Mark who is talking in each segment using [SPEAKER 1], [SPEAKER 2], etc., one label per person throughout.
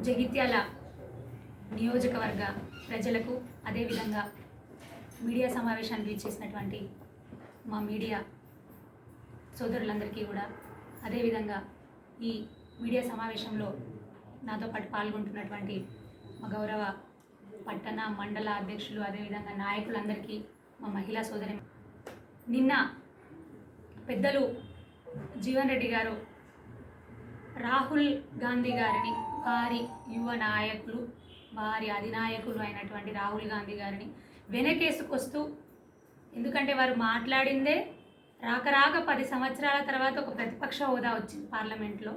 [SPEAKER 1] జగిత్యాల నియోజకవర్గ ప్రజలకు అదేవిధంగా మీడియా సమావేశానికి ఇచ్చేసినటువంటి మా మీడియా సోదరులందరికీ కూడా అదేవిధంగా ఈ మీడియా సమావేశంలో నాతో పాటు పాల్గొంటున్నటువంటి మా గౌరవ పట్టణ మండల అధ్యక్షులు అదేవిధంగా నాయకులందరికీ మా మహిళా సోదరి నిన్న పెద్దలు జీవన్ రెడ్డి గారు రాహుల్ గాంధీ గారిని వారి యువ నాయకులు వారి అధినాయకులు అయినటువంటి రాహుల్ గాంధీ గారిని వెనకేసుకొస్తూ, ఎందుకంటే వారు మాట్లాడిందే రాక 10 సంవత్సరాల తర్వాత ఒక ప్రతిపక్ష హోదా వచ్చింది పార్లమెంట్లో,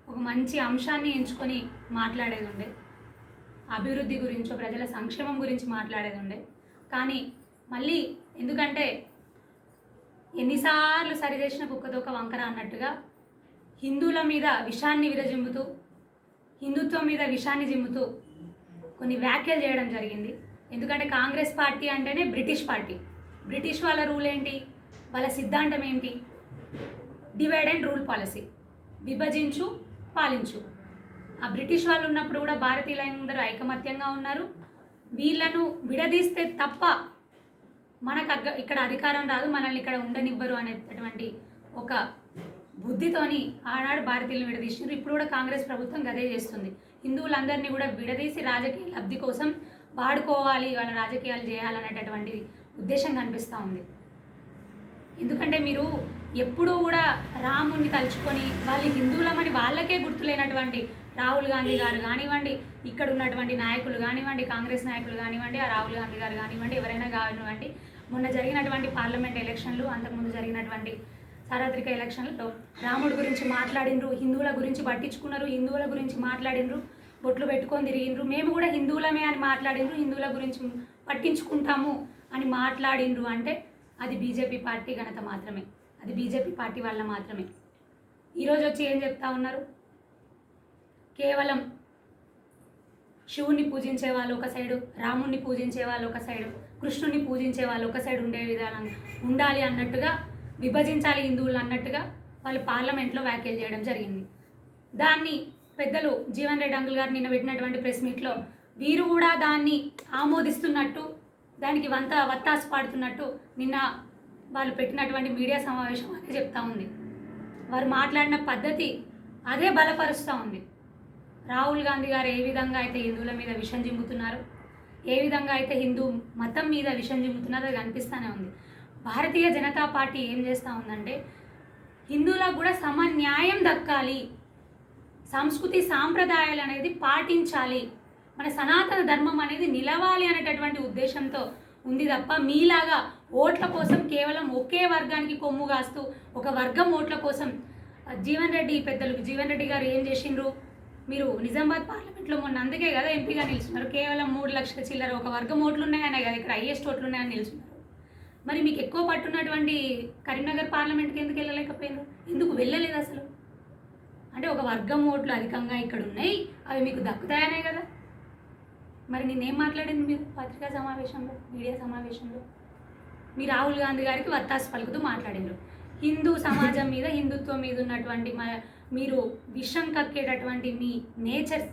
[SPEAKER 1] ఒక మంచి అంశాన్ని ఎంచుకొని మాట్లాడేది ఉండే, అభివృద్ధి గురించో ప్రజల సంక్షేమం గురించి మాట్లాడేది ఉండే. కానీ మళ్ళీ ఎందుకంటే ఎన్నిసార్లు సరిచేసిన కుక్కదొక వంకర అన్నట్టుగా హిందువుల మీద విషాన్ని విరజిమ్ముతూ, హిందుత్వం మీద విషాన్ని జిమ్ముతూ కొన్ని వ్యాఖ్యలు చేయడం జరిగింది. ఎందుకంటే కాంగ్రెస్ పార్టీ అంటేనే బ్రిటిష్ పార్టీ. బ్రిటిష్ వాళ్ళ రూల్ ఏంటి, వాళ్ళ సిద్ధాంతం ఏంటి? డివైడ్ అండ్ రూల్ పాలసీ, విభజించు పాలించు. ఆ బ్రిటిష్ వాళ్ళు ఉన్నప్పుడు కూడా భారతీయులందరూ ఐకమత్యంగా ఉన్నారు. వీళ్ళను విడదీస్తే తప్ప మనకు ఇక్కడ అధికారం రాదు, మనల్ని ఇక్కడ ఉండనివ్వరు అనేటటువంటి ఒక బుద్ధితోని ఆనాడు భారతీయులను విడదీసినారు. ఇప్పుడు కూడా కాంగ్రెస్ ప్రభుత్వం గదే చేస్తుంది. హిందువులందరినీ కూడా విడదీసి రాజకీయ లబ్ధి కోసం వాడుకోవాలి, వాళ్ళ రాజకీయాలు చేయాలనేటటువంటి ఉద్దేశం కనిపిస్తూ ఉంది. ఎందుకంటే మీరు ఎప్పుడూ కూడా రాముని తలుచుకొని వాళ్ళు హిందువులమని వాళ్ళకే గుర్తులేనటువంటి రాహుల్ గాంధీ గారు కానివ్వండి, ఇక్కడ ఉన్నటువంటి నాయకులు కానివ్వండి, కాంగ్రెస్ నాయకులు కానివ్వండి, ఆ రాహుల్ గాంధీ గారు కానివ్వండి, ఎవరైనా కానివ్వండి, మొన్న జరిగినటువంటి పార్లమెంట్ ఎలక్షన్లు, అంతకుముందు జరిగినటువంటి సార్వత్రిక ఎలక్షన్లలో రాముడి గురించి మాట్లాడినరు, హిందువుల గురించి పట్టించుకున్నారు, హిందువుల గురించి మాట్లాడినరు, బొట్లు పెట్టుకొని తిరిగినరు, మేము కూడా హిందువులమే అని మాట్లాడినరు, హిందువుల గురించి పట్టించుకుంటాము అని మాట్లాడినరు. అంటే అది బీజేపీ పార్టీ ఘనత మాత్రమే, అది బీజేపీ పార్టీ వాళ్ళ మాత్రమే. ఈరోజు వచ్చి ఏం చెప్తా ఉన్నారు, కేవలం శివుణ్ణి పూజించే వాళ్ళు ఒక సైడు, రాముణ్ణి పూజించే వాళ్ళు ఒక సైడు, కృష్ణుని పూజించే వాళ్ళు ఒక సైడు ఉండే విధానం ఉండాలి అన్నట్టుగా, విభజించాలి హిందువులు అన్నట్టుగా వాళ్ళు పార్లమెంట్లో వ్యాఖ్యలు చేయడం జరిగింది. దాన్ని పెద్దలు జీవన్ రెడ్డి అంకుల్ గారు నిన్న పెట్టినటువంటి ప్రెస్ మీట్లో వీరు కూడా దాన్ని ఆమోదిస్తున్నట్టు, దానికి వత్తాసు పాడుతున్నట్టు నిన్న వాళ్ళు పెట్టినటువంటి మీడియా సమావేశం అదే చెప్తా ఉంది. వారు మాట్లాడిన పద్ధతి అదే బలపరుస్తూ ఉంది. రాహుల్ గాంధీ గారు ఏ విధంగా అయితే హిందువుల మీద విషం జిమ్ముతున్నారు, ఏ విధంగా అయితే హిందూ మతం మీద విషం జిమ్ముతున్నారో అది కనిపిస్తూనే ఉంది. భారతీయ జనతా పార్టీ ఏం చేస్తూ ఉందంటే హిందువులకు కూడా సమన్యాయం దక్కాలి, సంస్కృతి సాంప్రదాయాలు అనేది పాటించాలి, మన సనాతన ధర్మం అనేది నిలవాలి అనేటటువంటి ఉద్దేశంతో ఉంది తప్ప మీలాగా ఓట్ల కోసం కేవలం ఒకే వర్గానికి కొమ్ము కాస్తూ ఒక వర్గం ఓట్ల కోసం పెద్దలు జీవన్ రెడ్డి గారు ఏం చేసిండ్రు, మీరు నిజామాబాద్ పార్లమెంట్లో మొన్న అందుకే కదా ఎంపీగా నిలుచున్నారు, కేవలం 3 లక్షల చిల్లర ఒక వర్గం ఓట్లు ఉన్నాయనే కదా ఇక్కడ హైయెస్ట్ ఓట్లు ఉన్నాయని నిలుచున్నారు. మరి మీకు ఎక్కువ పట్టున్నటువంటి కరీంనగర్ పార్లమెంట్కి ఎందుకు వెళ్ళలేకపోయినారు, ఎందుకు వెళ్ళలేదు అసలు? అంటే ఒక వర్గం ఓట్లు అధికంగా ఇక్కడ ఉన్నాయి, అవి మీకు దక్కుతాయనే కదా. మరి నేనేం మాట్లాడింది మీరు పత్రికా సమావేశంలో, మీడియా సమావేశంలో? మీ రాహుల్ గాంధీ గారికి వత్తాసు పలుకుతూ మాట్లాడినారు. హిందూ సమాజం మీద, హిందుత్వం మీద ఉన్నటువంటి మీరు విషం కక్కేటటువంటి మీ నేచర్,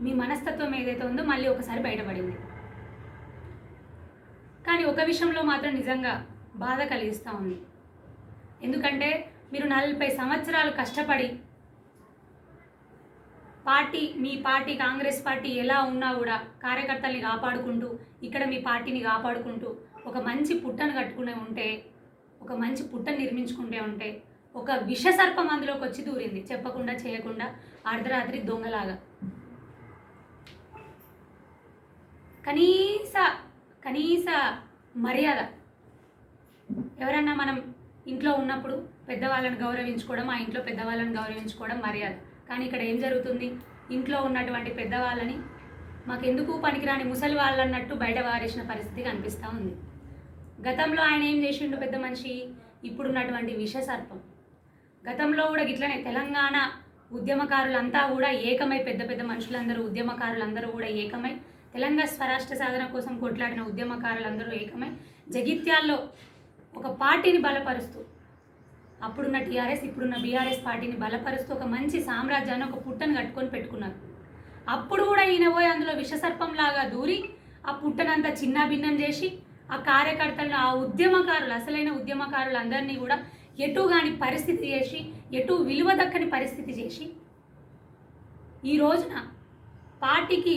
[SPEAKER 1] మీ మనస్తత్వం ఏదైతే ఉందో మళ్ళీ ఒకసారి బయటపడింది. కానీ ఒక విషయంలో మాత్రం నిజంగా బాధ కలిగిస్తూ ఉంది. ఎందుకంటే మీరు 40 సంవత్సరాలు కష్టపడి మీ పార్టీ కాంగ్రెస్ పార్టీ ఎలా ఉన్నా కూడా కార్యకర్తల్ని కాపాడుకుంటూ, ఇక్కడ మీ పార్టీని కాపాడుకుంటూ ఒక మంచి పుట్టను కట్టుకునే ఉంటే, ఒక మంచి పుట్టను నిర్మించుకుంటే ఉంటే ఒక విషసర్పం అందులోకి వచ్చి దూరింది, చెప్పకుండా చేయకుండా అర్ధరాత్రి దొంగలాగా. కనీస మర్యాద. ఎవరన్నా మనం ఇంట్లో ఉన్నప్పుడు పెద్దవాళ్ళని గౌరవించుకోవడం, ఆ ఇంట్లో పెద్దవాళ్ళని గౌరవించుకోవడం మర్యాద. కానీ ఇక్కడ ఏం జరుగుతుంది, ఇంట్లో ఉన్నటువంటి పెద్దవాళ్ళని మాకెందుకు పనికిరాని ముసలి వాళ్ళన్నట్టు బయట వారేసిన పరిస్థితి కనిపిస్తూ ఉంది. గతంలో ఆయన ఏం చేసిండు పెద్ద మనిషి, ఇప్పుడున్నటువంటి విషసర్పం. గతంలో కూడా ఇట్లనే తెలంగాణ ఉద్యమకారులంతా కూడా ఏకమై, పెద్ద మనుషులందరూ ఉద్యమకారులందరూ కూడా ఏకమై, తెలంగాణ స్వరాష్ట్ర సాధన కోసం కొట్లాడిన ఉద్యమకారులందరూ ఏకమై జగిత్యాల్లో ఒక పార్టీని బలపరుస్తూ అప్పుడున్న టీఆర్ఎస్ ఇప్పుడున్న బీఆర్ఎస్ పార్టీని బలపరుస్తూ ఒక మంచి సామ్రాజ్యాన్ని ఒక పుట్టను కట్టుకొని పెట్టుకున్నారు. అప్పుడు కూడా ఈయన పోయి అందులో విషసర్పంలాగా దూరి ఆ పుట్టనంతా చిన్న భిన్నం చేసి ఆ కార్యకర్తలను, ఆ ఉద్యమకారులు, అసలైన ఉద్యమకారులు అందరినీ కూడా ఎటు కాని పరిస్థితి చేసి, ఎటు విలువ దక్కని పరిస్థితి చేసి, ఈ రోజున పార్టీకి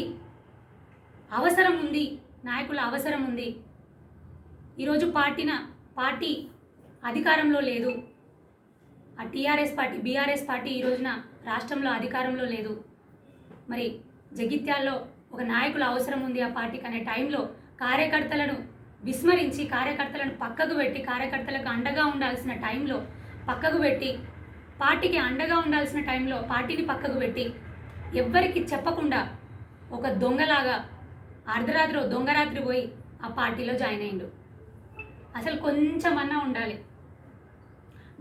[SPEAKER 1] అవసరం ఉంది, నాయకుల అవసరం ఉంది, ఈరోజు పార్టీ అధికారంలో లేదు, ఆ టీఆర్ఎస్ పార్టీ బీఆర్ఎస్ పార్టీ ఈ రోజున రాష్ట్రంలో అధికారంలో లేదు, మరి జగిత్యాల్లో ఒక నాయకుల అవసరం ఉంది ఆ పార్టీకి అనే టైంలో కార్యకర్తలను విస్మరించి, కార్యకర్తలను పక్కకు పెట్టి, కార్యకర్తలకు అండగా ఉండాల్సిన టైంలో పక్కకు పెట్టి, పార్టీకి అండగా ఉండాల్సిన టైంలో పార్టీని పక్కకు పెట్టి, ఎవ్వరికి చెప్పకుండా ఒక దొంగలాగా అర్ధరాత్రి దొంగరాత్రి పోయి ఆ పార్టీలో జాయిన్ అయ్యిండు. అసలు కొంచెమన్నా ఉండాలి.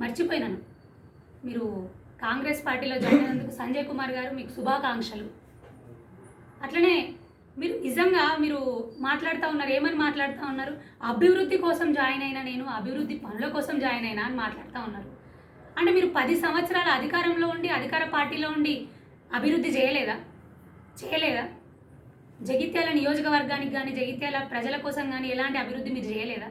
[SPEAKER 1] మర్చిపోయినాను, మీరు కాంగ్రెస్ పార్టీలో జాయిన్ అయినందుకు సంజయ్ కుమార్ గారు మీకు శుభాకాంక్షలు. అట్లనే మీరు నిజంగా మీరు మాట్లాడుతూ ఉన్నారు, ఏమని మాట్లాడుతూ ఉన్నారు, అభివృద్ధి కోసం జాయిన్ అయినా, నేను అభివృద్ధి పనుల కోసం జాయిన్ అయినా అని మాట్లాడుతూ ఉన్నారు. అంటే మీరు 10 సంవత్సరాల అధికారంలో ఉండి, అధికార పార్టీలో ఉండి అభివృద్ధి చేయలేదా? జగిత్యాల నియోజకవర్గానికి కానీ, జగిత్యాల ప్రజల కోసం కానీ ఎలాంటి అభివృద్ధి మీరు చేయలేదా?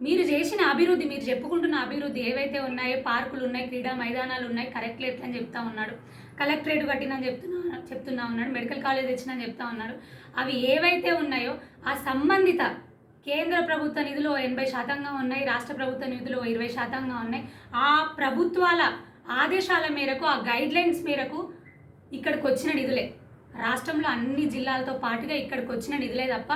[SPEAKER 1] మీరు చేసిన అభివృద్ధి, మీరు చెప్పుకుంటున్న అభివృద్ధి ఏవైతే ఉన్నాయో, పార్కులు ఉన్నాయి, క్రీడా మైదానాలు ఉన్నాయి, కరెక్ట్లెట్ అని చెప్తా ఉన్నాడు, కలెక్టరేట్ కట్టినని చెప్తున్నా ఉన్నాడు, మెడికల్ కాలేజ్ తెచ్చినని చెప్తా ఉన్నారు. అవి ఏవైతే ఉన్నాయో ఆ సంబంధిత కేంద్ర ప్రభుత్వ నిధులు 80% ఉన్నాయి, రాష్ట్ర ప్రభుత్వ నిధులు 20% ఉన్నాయి. ఆ ప్రభుత్వాల ఆదేశాల మేరకు, ఆ గైడ్లైన్స్ మేరకు ఇక్కడికి వచ్చిన నిధులే, రాష్ట్రంలో అన్ని జిల్లాలతో పాటుగా ఇక్కడికి వచ్చిన నిధులే తప్ప